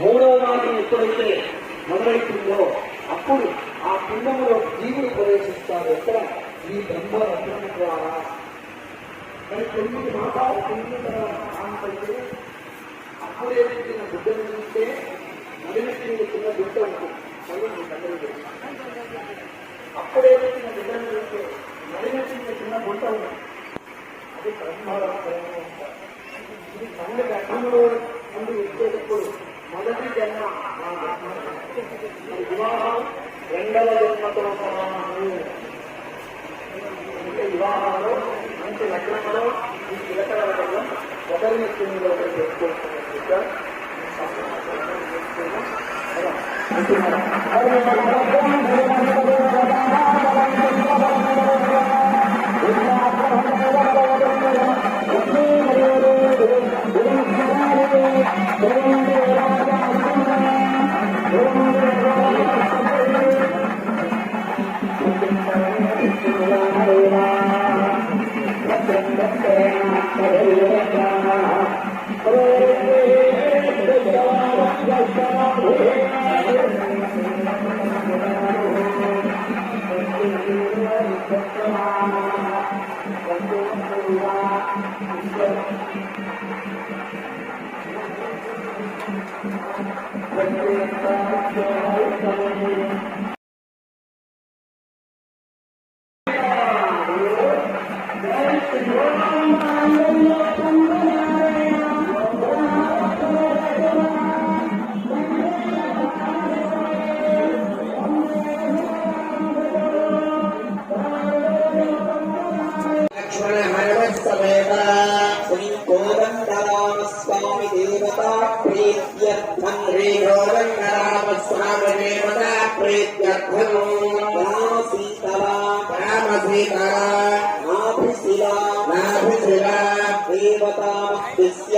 మూడవ మార్గం ఎప్పుడైతే మొదలవుతుందో అప్పుడు ఆ పిండములో జీవుడు ప్రవేశిస్తాడు. ఎక్కడ? ఈ బ్రహ్మరత్నం ద్వారా. మరి 9 మాసాలు తిరిగిన తర్వాత అప్పుడే పుట్టిన బిడ్డను చూస్తే నడినెత్తిన చిన్న బిడ్డ ఉంటుంది. అప్పుడే పుట్టిన బిడ్డను చూస్తే నడినెత్తిన చిన్న గుంట ఉంటుంది. అది బ్రహ్మరత్నం. ఇది కళ్ళ ఘట్టంలో ముందు వచ్చేటప్పుడు మొదటి జన్మ వివాహం రెండవ జన్మతో సమానము. అంటే వివాహంలో మంచి లగ్నంలో ఈ చిలకల లగ్నం ఒకరిని స్థితిలో ఒకరు చేసుకోవచ్చు. కోదండరామస్వామి దేవతా ప్రీత్యర్థం శ్రీకోదండరామస్వామి దేవతా ప్రీత్యర్థం రామ సీతలా నాభిశిలా దేవతాముద్దిశ్య